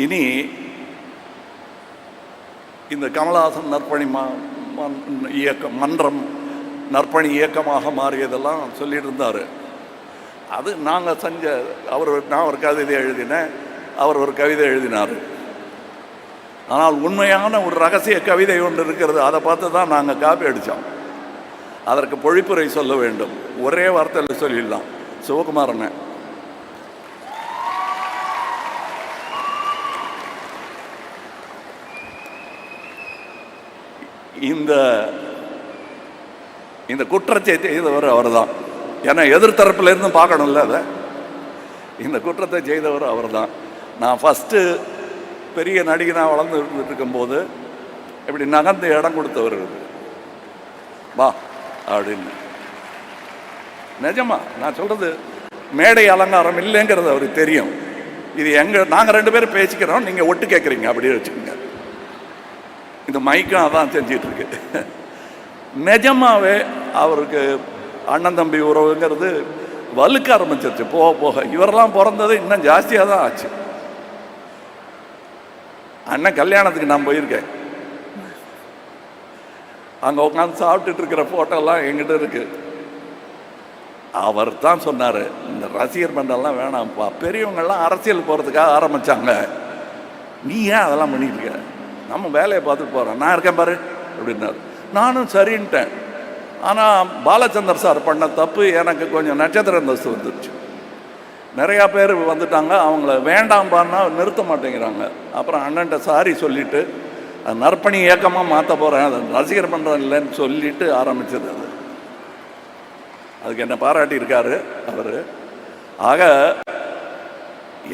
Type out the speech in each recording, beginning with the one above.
இனி இந்த கமலஹாசன் நற்பணி இயக்கம் மன்றம் நற்பணி இயக்கமாக மாறியதெல்லாம் சொல்லிட்டு இருந்தார். அது நாங்கள் செஞ்ச நான் ஒரு கவிதை எழுதினேன், அவர் ஒரு கவிதை எழுதினார். ஆனால் உண்மையான ஒரு ரகசிய கவிதை ஒன்று இருக்கிறது, அதை பார்த்து தான் நாங்கள் காப்பி அடித்தோம். அதற்கு பொழிப்புரை சொல்ல வேண்டும். ஒரே வார்த்தையில் சொல்லிடலாம். சிவகுமாரன் இந்த குற்றத்தை செய்தவர் அவர் தான். ஏன்னா எதிர்த்தரப்பில் இருந்து பார்க்கணும்ல, அதை இந்த குற்றத்தை செய்தவர் அவர் தான். நான் ஃபஸ்ட்டு பெரிய நடிகனாக வளர்ந்து இருக்கும்போது இப்படி நகர்ந்து இடம் கொடுத்தவர் வா அப்படின்னு. நிஜமா நான் சொல்கிறது மேடை அலங்காரம் இல்லைங்கிறது அவருக்கு தெரியும். இது நாங்கள் 2 பேரும் பேசிக்கிறோம், நீங்கள் ஒட்டு கேட்குறீங்க அப்படியே வச்சுக்கோங்க. இந்த மைக்கும் அதான் செஞ்சிட்ருக்கு. நிஜமாவே அவருக்கு அண்ணன் தம்பி உறவுங்கிறது வலுக்க ஆரம்பிச்சிருச்சு போக போக. இவரெல்லாம் பிறந்தது இன்னும் ஜாஸ்தியாக தான் ஆச்சு. அண்ணன் கல்யாணத்துக்கு நான் போயிருக்கேன். அங்கே உட்காந்து சாப்பிட்டுட்டு இருக்கிற ஃபோட்டோலாம் என்கிட்ட இருக்கு. அவர் தான் சொன்னார், இந்த ரசிகர் மன்றம்லாம் வேணாம்ப்பா, பெரியவங்கள்லாம் அரசியல் போகிறதுக்காக ஆரம்பித்தாங்க, நீ ஏன் அதெல்லாம் பண்ணிட்டு இருக்க, நம்ம வேலையை பார்த்துட்டு போகிறோம், நான் இருக்கேன் பாரு அப்படின்னாரு. நானும் சரின்ட்டேன். ஆனால் பாலச்சந்தர் சார் பண்ண தப்பு, எனக்கு கொஞ்சம் நட்சத்திர அந்தஸ்து வந்துடுச்சு. நிறையா பேர் வந்துட்டாங்க, அவங்கள வேண்டாம்பான்னா நிறுத்த மாட்டேங்கிறாங்க. அப்புறம் அண்ணன்ட்ட சாரி சொல்லிவிட்டு நற்பணி இயக்கமாக மாற்ற போகிறேன், அது ரசிகர் மன்றம் இல்லைன்னு சொல்லிட்டு ஆரம்பிச்சது. அதுக்கு என்ன பாராட்டியிருக்காரு அவர். ஆக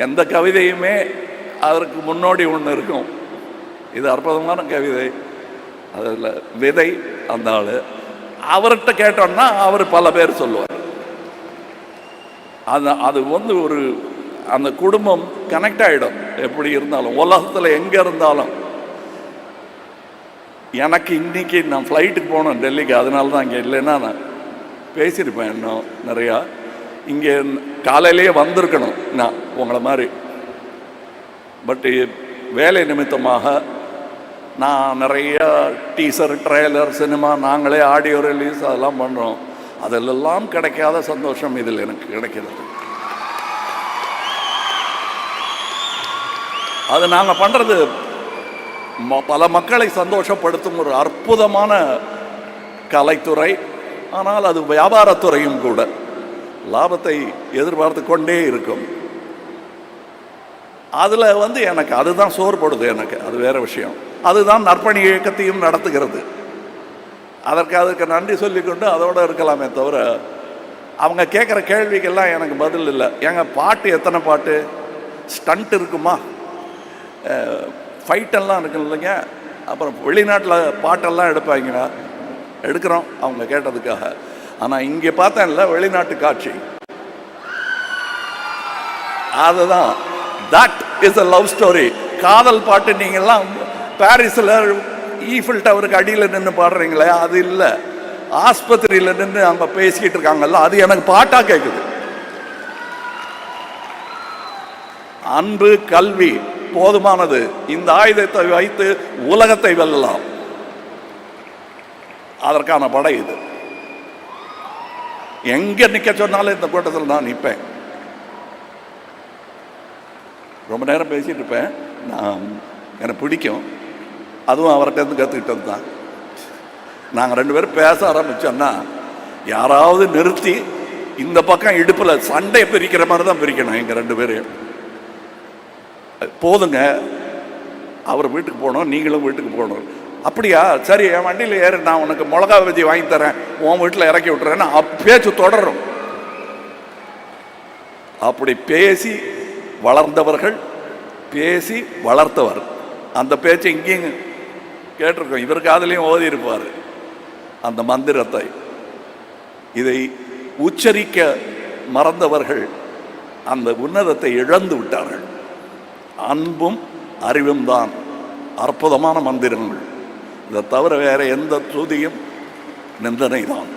எந்த கவிதையுமே அதற்கு முன்னோடி ஒன்று இருக்கும். இது அற்புதமான கவிதை, அதில் விதை அந்த ஆள். அவர்கிட்ட கேட்டோம்னா அவர் பல பேர் சொல்லுவார். அது ஒரு அந்த குடும்பம் கனெக்ட் ஆகிடும். எப்படி இருந்தாலும் உலகத்தில் எங்கே இருந்தாலும். எனக்கு இன்னைக்கு நான் ஃப்ளைட்டுக்கு போனேன் டெல்லிக்கு, அதனால தான் இங்கே இல்லைன்னா நான் பேசியிருப்பேன் இன்னும் நிறையா. இங்கே காலையிலேயே வந்திருக்கணும் நான் உங்களை மாதிரி. பட் வேலை நிமித்தமாக நான் நிறைய டீசர், ட்ரெய்லர், சினிமா, நாங்களே ஆடியோ ரிலீஸ் அதெல்லாம் பண்ணுறோம். அதிலெல்லாம் கிடைக்காத சந்தோஷம் இதில் எனக்கு கிடைக்கிறது. அது நாங்கள் பண்ணுறது பல மக்களை சந்தோஷப்படுத்தும் ஒரு அற்புதமான கலைத்துறை. ஆனால் அது வியாபாரத்துறையும் கூட. லாபத்தை எதிர்பார்த்து கொண்டே இருக்கும். அதில் எனக்கு அதுதான் சோர்படுது. எனக்கு அது வேறு விஷயம். அதுதான் நற்பணி இயக்கத்தையும் நடத்துகிறது. அதற்கு நன்றி சொல்லிக்கொண்டு அதோடு இருக்கலாமே தவிர, அவங்க கேட்குற கேள்விக்கெல்லாம் எனக்கு பதில் இல்லை. ஏங்க பாட்டு எத்தனை பாட்டு, ஸ்டண்ட் இருக்குமா, ஃபைட்டெல்லாம் இருக்கு இல்லைங்க. அப்புறம் வெளிநாட்டில் பாட்டெல்லாம் எடுப்பாங்க, எடுக்கிறோம் அவங்க கேட்டதுக்காக. ஆனால் இங்கே பார்த்தேன்ல வெளிநாட்டு காட்சி, அதுதான் that is a love story. காதல் பாட்டு நீங்கள்லாம் பாரிஸில் ஈஃபில் டவருக்கு அடியில் நின்று பாடுறீங்களே, அது இல்லை. ஆஸ்பத்திரியில் நின்று அவங்க பேசிக்கிட்டு இருக்காங்கல்ல, அது எனக்கு பாட்டாக கேட்குது. அன்பு, கல்வி போதுமானது. இந்த ஆயுதத்தை வைத்து உலகத்தை வெல்லலாம். அதற்கான படை இது. எங்கே நிற்க சொன்னாலும் இந்த கூட்டத்தில் நான் நிற்பேன். ரொம்ப நேரம் பேசிகிட்டு இருப்பேன். எனக்கு பிடிக்கும். அதுவும் அவர்கிட்ட கற்றுக்கிட்டது தான். நாங்கள் 2 பேரும் பேச ஆரம்பித்தோன்னா யாராவது நிறுத்தி இந்த பக்கம் இடுப்பில் சண்டையை பிரிக்கிற மாதிரி தான் பிரிக்கணும். எங்கள் 2 பேரையும் போதுங்க, அவர் வீட்டுக்கு போகணும், நீங்களும் வீட்டுக்கு போகணும். அப்படியா, சரி, என் வண்டியில் ஏறு, நான் உனக்கு மிளகா பஜ்ஜி வாங்கி தரேன், உன் வீட்டில் இறக்கி விட்டுறேன்னு பேச்சு தொடரும். அப்படி பேசி வளர்ந்தவர்கள், பேசி வளர்த்தவர். அந்த பேச்சை இங்கேயும் கேட்டிருக்கோம். இவர் காதலையும் ஓதி இருப்பார் அந்த மந்திரத்தை. இதை உச்சரிக்க மறந்தவர்கள் அந்த உன்னதத்தை இழந்து விட்டார்கள். அன்பும் அறிவும் தான் அற்புதமான மந்திரங்கள். இதை தவிர வேற எந்த துதியும் நிந்தனை தான்.